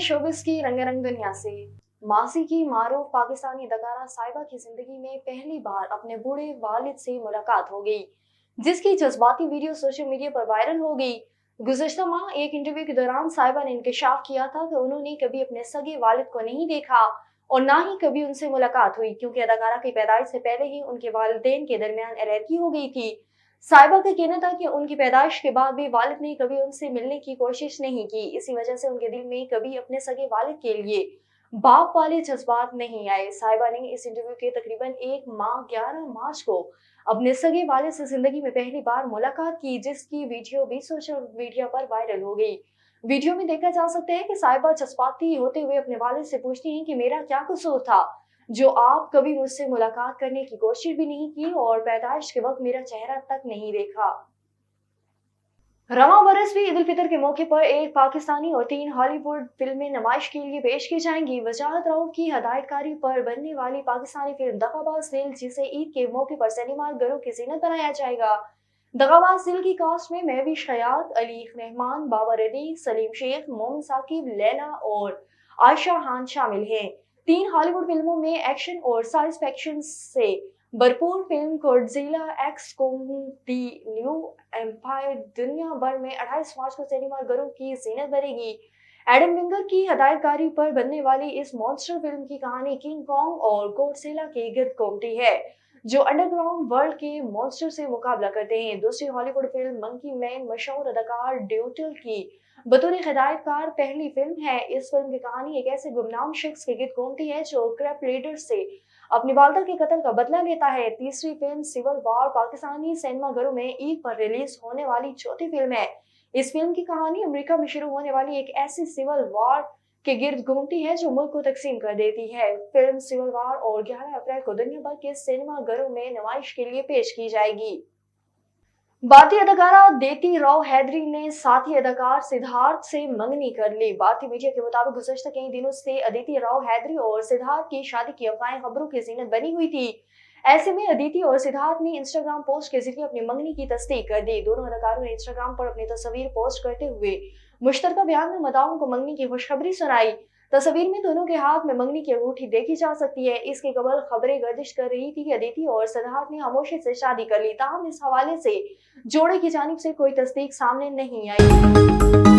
Showbiz की रंगारंग दुनिया से। मासी की मारूफ पाकिस्तानी अदाकारा साहिबा की जिंदगी में पहली बार अपने बूढ़े वालिद से मुलाकात हो गई, जिसकी जज्बाती वीडियो सोशल मीडिया पर वायरल हो गई। गुज़श्ता माह एक इंटरव्यू के दौरान साहिबा ने इंकशाफ किया था कि उन्होंने कभी अपने सगे वालिद को नहीं देखा और ना ही कभी उनसे मुलाकात हुई, क्योंकि अदाकारा की पैदाइश से पहले ही उनके वालिदैन के दरमियान अलहदगी हो गई थी। साहिबा का कहना था कि उनकी पैदाइश के बाद भी वालिद ने कभी उनसे मिलने की कोशिश नहीं की। इसी वजह से उनके दिल में कभी अपने सगे वालिद के लिए बाप वाले जज्बात नहीं आए। साहिबा ने इस इंटरव्यू के तकरीबन एक माह 11 मार्च को अपने सगे वालिद से जिंदगी में पहली बार मुलाकात की, जिसकी वीडियो भी सोशल मीडिया पर वायरल हो गई। वीडियो में देखा जा सकता है कि साहिबा जज्बाती होते हुए अपने वालिद से पूछती हैं कि मेरा क्या कसूर था जो आप कभी मुझसे मुलाकात करने की कोशिश भी नहीं की और पैदाइश के वक्त मेरा चेहरा तक नहीं देखा। रवां बरस भी ईद उल फितर के मौके पर एक पाकिस्तानी और 3 हॉलीवुड फिल्में नुमाइश के लिए पेश की जाएंगी। वजाहत राउफ की हदायतकारी पर बनने वाली पाकिस्तानी फिल्म दगाबाज दिल, जिसे ईद के मौके पर सिनेमा घरों की जीनत बनाया जाएगा। दगाबाज दिल की कास्ट में महविश हयात, अली रहमान, बाबर अली, सलीम शेख, मोमिन साकिब, लैला और आयशा खान शामिल हैं। 3 हॉलीवुड फिल्मों में एक्शन और साइंस फिक्शन से भरपूर film Godzilla x Kong the new empire दुनिया भर में 28 मार्च को सिनेमा घरों की जीनत भरेगी। एडम विंगर की हदायतकारी पर बनने वाली इस मॉन्स्टर फिल्म की कहानी किंग कॉन्ग और गॉडजिला के गिर्द घूमती है, जो अंडरग्राउंड वर्ल्ड के मॉन्स्टर से मुकाबला करते हैं। दूसरी हॉलीवुड फिल्म मंकी मैन मशहूर अदाकार ड्यूटल की बतौर हिदायतकार पहली फिल्म है। इस फिल्म की कहानी एक ऐसे गुमनाम शख्स के गिर्द घूमती है जो क्रैप लीडर से अपनी वालदा के कत्ल का बदला लेता है। तीसरी film civil war Pakistani cinema घरों में ईद पर रिलीज होने वाली चौथी फिल्म है। इस फिल्म की कहानी अमेरिका में शुरू होने वाली एक ऐसी सिविल वॉर के गिर्द घूमती है जो मुल्क को तकसीम कर देती है। फिल्म सिविल वॉर और 11 अप्रैल को दुनिया भर के सिनेमा घरों में नुमाइश के लिए पेश की जाएगी। भारतीय अदाकारा अदिति राव हैदरी ने साथी अदाकार सिद्धार्थ से मंगनी कर ली। भारतीय मीडिया के मुताबिक गुज़श्ता कई दिनों से अदिति राव हैदरी और सिद्धार्थ की शादी की अफवाहें खबरों की जीनत बनी हुई थी। ऐसे में अदिति और सिद्धार्थ ने इंस्टाग्राम पोस्ट के जरिए अपनी मंगनी की तस्दीक कर दी। दोनों अदाकारों ने इंस्टाग्राम पर अपनी तस्वीर पोस्ट करते हुए मुश्तरका बयान में मदाओं को मंगनी की खुशखबरी सुनाई। तस्वीर में दोनों के हाथ में मंगनी की अंगूठी देखी जा सकती है। इसके कबल खबरें गर्दिश कर रही थी कि अदिति और सिद्धार्थ ने खामोशी से शादी कर ली, ताहम इस हवाले से जोड़े की जानिब से कोई तस्दीक सामने नहीं आई।